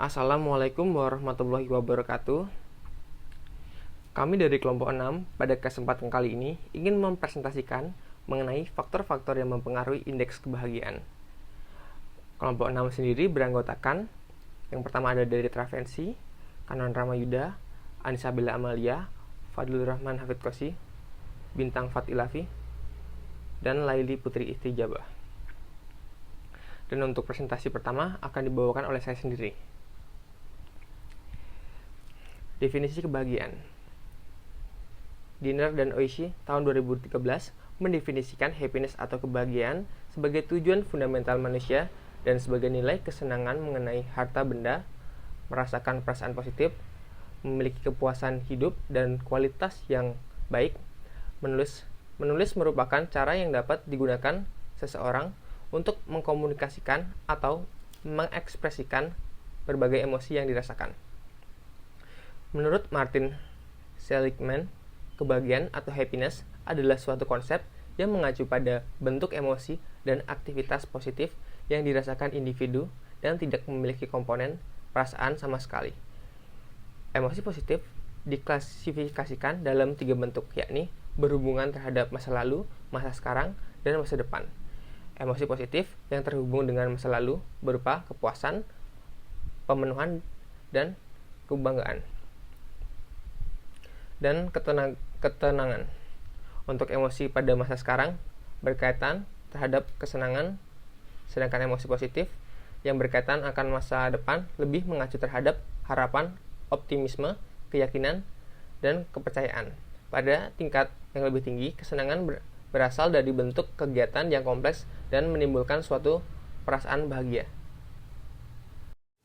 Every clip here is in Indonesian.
Assalamualaikum warahmatullahi wabarakatuh. Kami dari kelompok 6 pada kesempatan kali ini ingin mempresentasikan mengenai faktor-faktor yang mempengaruhi indeks kebahagiaan. Kelompok 6 sendiri beranggotakan yang pertama ada dari Travensi, Kanon Ramayuda, Anissa Bella Amalia, Fadlur Rahman Hafid Kosi, Bintang Fat Ilafi, dan Laili Putri Istijabah. Dan untuk presentasi pertama akan dibawakan oleh saya sendiri. Definisi kebahagiaan. Dinner dan Oishi tahun 2013 mendefinisikan happiness atau kebahagiaan sebagai tujuan fundamental manusia dan sebagai nilai kesenangan mengenai harta benda, merasakan perasaan positif, memiliki kepuasan hidup dan kualitas yang baik. Menulis merupakan cara yang dapat digunakan seseorang untuk mengkomunikasikan atau mengekspresikan berbagai emosi yang dirasakan. Menurut Martin Seligman, kebahagiaan atau happiness adalah suatu konsep yang mengacu pada bentuk emosi dan aktivitas positif yang dirasakan individu dan tidak memiliki komponen perasaan sama sekali. Emosi positif diklasifikasikan dalam 3 bentuk, yakni berhubungan terhadap masa lalu, masa sekarang, dan masa depan. Emosi positif yang terhubung dengan masa lalu berupa kepuasan, pemenuhan, dan kebanggaan. Dan ketenangan. Untuk emosi pada masa sekarang berkaitan terhadap kesenangan, sedangkan emosi positif yang berkaitan akan masa depan lebih mengacu terhadap harapan, optimisme, keyakinan, dan kepercayaan. Pada tingkat yang lebih tinggi, kesenangan berasal dari bentuk kegiatan yang kompleks dan menimbulkan suatu perasaan bahagia.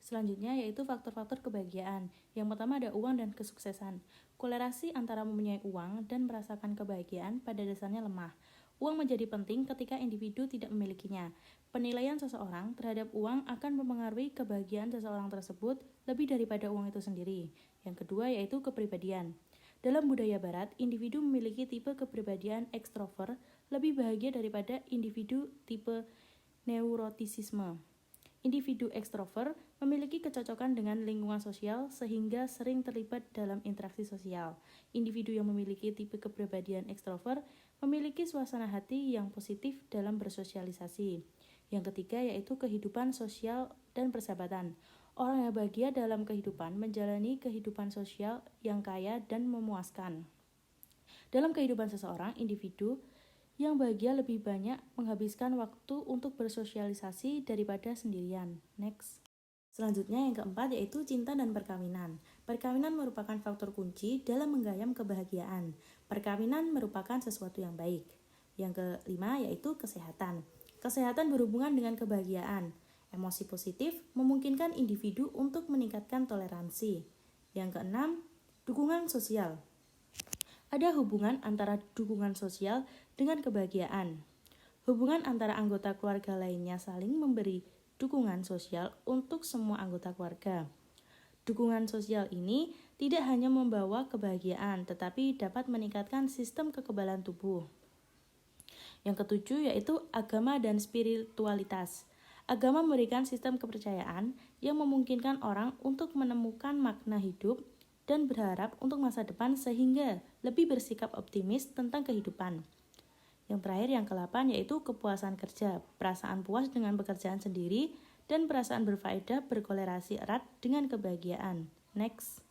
Selanjutnya yaitu faktor-faktor kebahagiaan. Yang pertama ada uang dan kesuksesan. Kolerasi antara mempunyai uang dan merasakan kebahagiaan pada dasarnya lemah. Uang menjadi penting ketika individu tidak memilikinya. Penilaian seseorang terhadap uang akan mempengaruhi kebahagiaan seseorang tersebut lebih daripada uang itu sendiri. Yang kedua yaitu kepribadian. Dalam budaya barat, individu memiliki tipe kepribadian ekstrovert lebih bahagia daripada individu tipe neurotisisme. Individu ekstrovert memiliki kecocokan dengan lingkungan sosial sehingga sering terlibat dalam interaksi sosial. Individu yang memiliki tipe kepribadian ekstrovert memiliki suasana hati yang positif dalam bersosialisasi. Yang ketiga yaitu kehidupan sosial dan persahabatan. Orang yang bahagia dalam kehidupan menjalani kehidupan sosial yang kaya dan memuaskan. Dalam kehidupan seseorang, individu yang bahagia lebih banyak menghabiskan waktu untuk bersosialisasi daripada sendirian. Next. Selanjutnya yang keempat yaitu cinta dan perkawinan. Perkawinan merupakan faktor kunci dalam menggayam kebahagiaan. Perkawinan merupakan sesuatu yang baik. Yang kelima yaitu kesehatan. Kesehatan berhubungan dengan kebahagiaan. Emosi positif memungkinkan individu untuk meningkatkan toleransi. Yang keenam, dukungan sosial. Ada hubungan antara dukungan sosial dengan kebahagiaan. Hubungan antara anggota keluarga lainnya saling memberi dukungan sosial untuk semua anggota keluarga. Dukungan sosial ini tidak hanya membawa kebahagiaan, tetapi dapat meningkatkan sistem kekebalan tubuh. Yang ketujuh yaitu agama dan spiritualitas. Agama memberikan sistem kepercayaan yang memungkinkan orang untuk menemukan makna hidup dan berharap untuk masa depan sehingga lebih bersikap optimis tentang kehidupan. Yang terakhir yang ke-8 yaitu kepuasan kerja, perasaan puas dengan pekerjaan sendiri dan perasaan berfaedah berkolerasi erat dengan kebahagiaan. Next.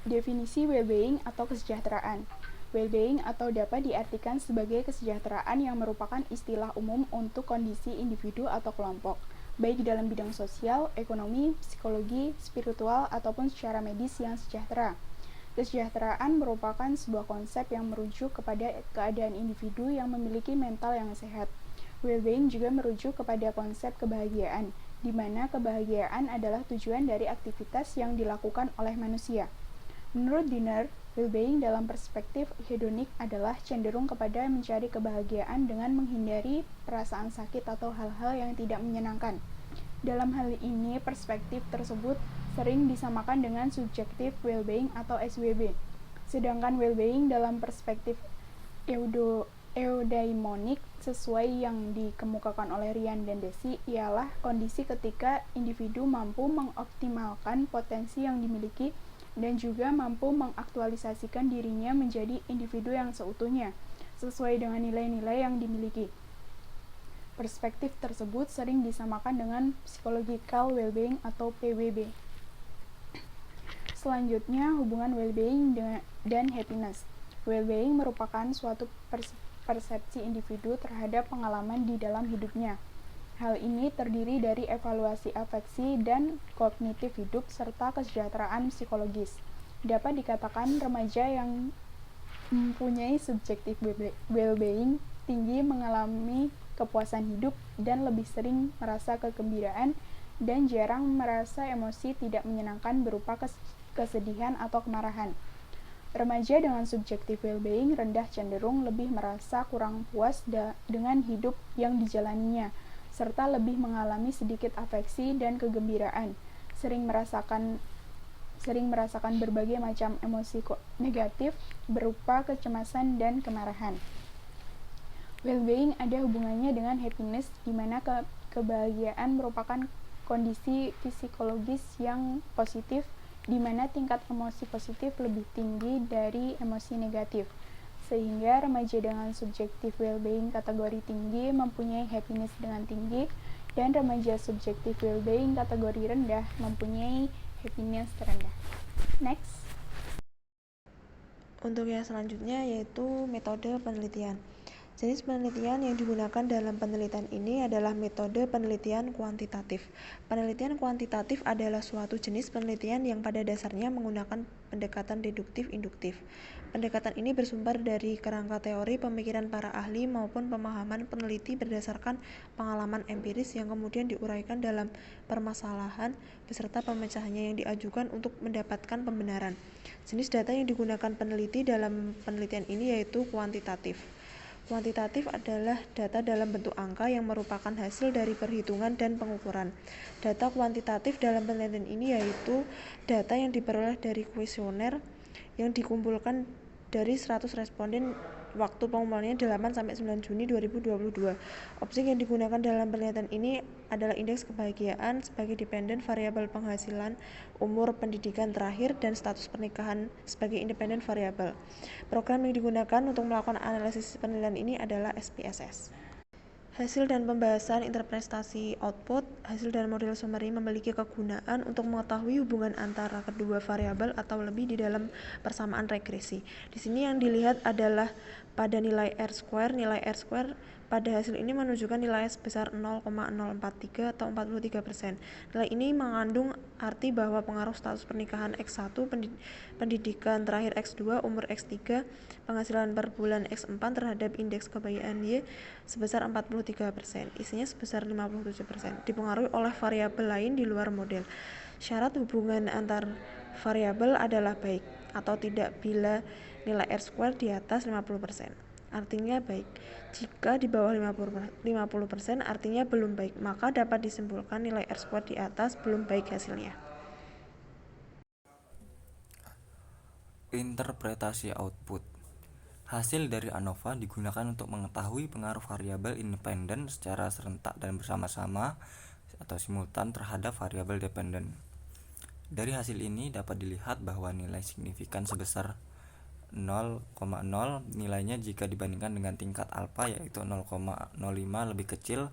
Definisi well-being atau kesejahteraan. Well-being atau dapat diartikan sebagai kesejahteraan yang merupakan istilah umum untuk kondisi individu atau kelompok, baik dalam bidang sosial, ekonomi, psikologi, spiritual, ataupun secara medis yang sejahtera. Kesejahteraan merupakan sebuah konsep yang merujuk kepada keadaan individu yang memiliki mental yang sehat. Well-being juga merujuk kepada konsep kebahagiaan, di mana kebahagiaan adalah tujuan dari aktivitas yang dilakukan oleh manusia. Menurut Dinner, well-being dalam perspektif hedonik adalah cenderung kepada mencari kebahagiaan dengan menghindari perasaan sakit atau hal-hal yang tidak menyenangkan. Dalam hal ini, perspektif tersebut sering disamakan dengan subjective well-being atau SWB. Sedangkan well-being dalam perspektif Eudaimonik sesuai yang dikemukakan oleh Rian dan Desi ialah kondisi ketika individu mampu mengoptimalkan potensi yang dimiliki dan juga mampu mengaktualisasikan dirinya menjadi individu yang seutuhnya, sesuai dengan nilai-nilai yang dimiliki. Perspektif tersebut sering disamakan dengan psychological well-being atau PWB. Selanjutnya, hubungan well-being dan happiness. Well-being merupakan suatu persepsi individu terhadap pengalaman di dalam hidupnya. Hal ini terdiri dari evaluasi afeksi dan kognitif hidup serta kesejahteraan psikologis. Dapat dikatakan remaja yang mempunyai subjektif well-being tinggi mengalami kepuasan hidup dan lebih sering merasa kegembiraan dan jarang merasa emosi tidak menyenangkan berupa kesedihan atau kemarahan. Remaja dengan subjektif well-being rendah cenderung lebih merasa kurang puas dengan hidup yang dijalaninya, serta lebih mengalami sedikit afeksi dan kegembiraan, sering merasakan berbagai macam emosi negatif berupa kecemasan dan kemarahan. Well-being ada hubungannya dengan happiness, di mana kebahagiaan merupakan kondisi psikologis yang positif, di mana tingkat emosi positif lebih tinggi dari emosi negatif, sehingga remaja dengan subjektif well-being kategori tinggi mempunyai happiness dengan tinggi, dan remaja subjektif well-being kategori rendah mempunyai happiness terendah. Next. Untuk yang selanjutnya yaitu metode penelitian. Jenis penelitian yang digunakan dalam penelitian ini adalah metode penelitian kuantitatif. Penelitian kuantitatif adalah suatu jenis penelitian yang pada dasarnya menggunakan pendekatan deduktif-induktif. Pendekatan ini bersumber dari kerangka teori pemikiran para ahli maupun pemahaman peneliti berdasarkan pengalaman empiris yang kemudian diuraikan dalam permasalahan beserta pemecahannya yang diajukan untuk mendapatkan pembenaran. Jenis data yang digunakan peneliti dalam penelitian ini yaitu kuantitatif. Kuantitatif adalah data dalam bentuk angka yang merupakan hasil dari perhitungan dan pengukuran. Data kuantitatif dalam penelitian ini yaitu data yang diperoleh dari kuesioner yang dikumpulkan dari 100 responden. Waktu pengumpulannya 8-9 Juni 2022. Objek yang digunakan dalam penelitian ini adalah indeks kebahagiaan sebagai dependen variabel penghasilan, umur pendidikan terakhir, dan status pernikahan sebagai independen variabel. Program yang digunakan untuk melakukan analisis penilaian ini adalah SPSS. Hasil dan pembahasan interpretasi output. Hasil dan model summary memiliki kegunaan untuk mengetahui hubungan antara kedua variabel atau lebih di dalam persamaan regresi. Di sini yang dilihat adalah pada nilai R-square. Nilai R-square pada hasil ini menunjukkan nilai sebesar 0,043 atau 43%. Nilai ini mengandung arti bahwa pengaruh status pernikahan X1, pendidikan terakhir X2, umur X3, penghasilan per bulan X4 terhadap indeks kebahagiaan Y sebesar 43%, isinya sebesar 57%, dipengaruhi oleh variabel lain di luar model. Syarat hubungan antar variabel adalah baik atau tidak bila nilai R-square di atas 50%. Artinya baik. Jika di bawah 50% artinya belum baik, maka dapat disimpulkan nilai R-square di atas belum baik hasilnya. Interpretasi output. Hasil dari ANOVA digunakan untuk mengetahui pengaruh variabel independen secara serentak dan bersama-sama atau simultan terhadap variabel dependen. Dari hasil ini dapat dilihat bahwa nilai signifikan sebesar 0,0 nilainya jika dibandingkan dengan tingkat alfa yaitu 0,05 lebih kecil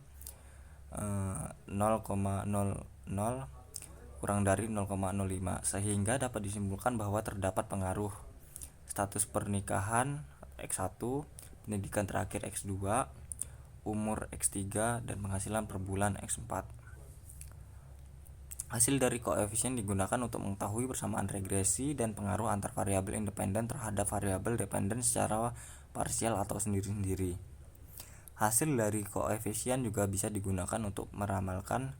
0,00 kurang dari 0,05, sehingga dapat disimpulkan bahwa terdapat pengaruh status pernikahan X1, pendidikan terakhir X2, umur X3, dan penghasilan per bulan X4. Hasil dari koefisien digunakan untuk mengetahui persamaan regresi dan pengaruh antar variabel independen terhadap variabel dependen secara parsial atau sendiri-sendiri. Hasil dari koefisien juga bisa digunakan untuk meramalkan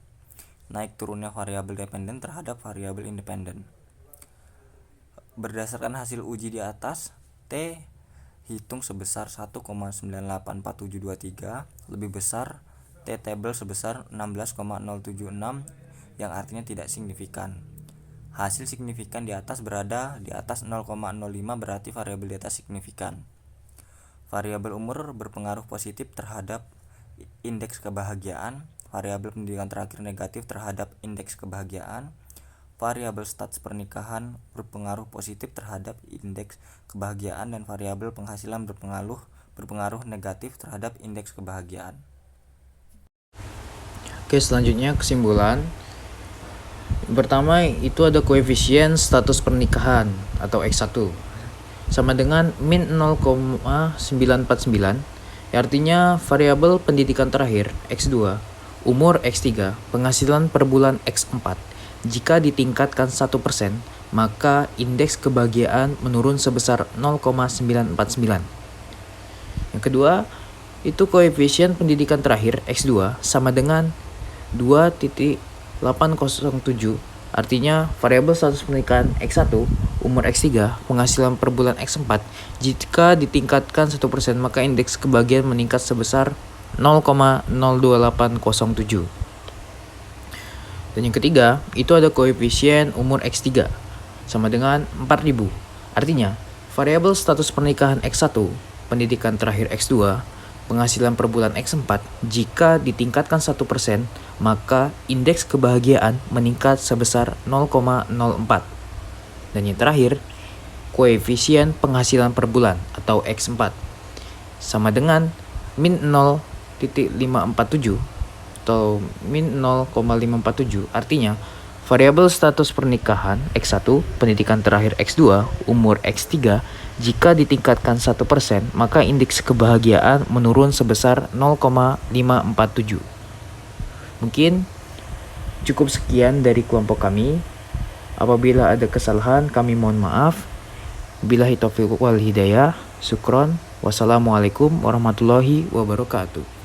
naik turunnya variabel dependen terhadap variabel independen. Berdasarkan hasil uji di atas, T hitung sebesar 1,984723 lebih besar T table sebesar 16,076 yang artinya tidak signifikan. Hasil signifikan di atas berada di atas 0,05 berarti variabel data signifikan. Variabel umur berpengaruh positif terhadap indeks kebahagiaan. Variabel pendidikan terakhir negatif terhadap indeks kebahagiaan. Variabel status pernikahan berpengaruh positif terhadap indeks kebahagiaan, dan variabel penghasilan berpengaruh negatif terhadap indeks kebahagiaan. Oke, selanjutnya kesimpulan. Pertama itu ada koefisien status pernikahan atau X1 sama dengan min 0,949, artinya variabel pendidikan terakhir X2, umur X3, penghasilan per bulan X4. Jika ditingkatkan 1%, maka indeks kebahagiaan menurun sebesar 0,949. Yang kedua, itu koefisien pendidikan terakhir X2 sama dengan 2,807, artinya variabel status pernikahan X1, umur X3, penghasilan per bulan X4. Jika ditingkatkan 1%, maka indeks kebahagiaan meningkat sebesar 0,02807. Dan yang ketiga, itu ada koefisien umur X3 sama dengan 4000. Artinya, variabel status pernikahan X1, pendidikan terakhir X2, penghasilan per bulan X4, jika ditingkatkan 1%, maka indeks kebahagiaan meningkat sebesar 0,04. Dan yang terakhir, koefisien penghasilan per bulan atau X4 sama dengan min 0,547 atau min 0,547, artinya variabel status pernikahan X1, pendidikan terakhir X2, umur X3, jika ditingkatkan 1%, maka indeks kebahagiaan menurun sebesar 0,547. Mungkin cukup sekian dari kelompok kami. Apabila ada kesalahan, kami mohon maaf. Billahi taufiq wal hidayah. Syukron. Wassalamualaikum warahmatullahi wabarakatuh.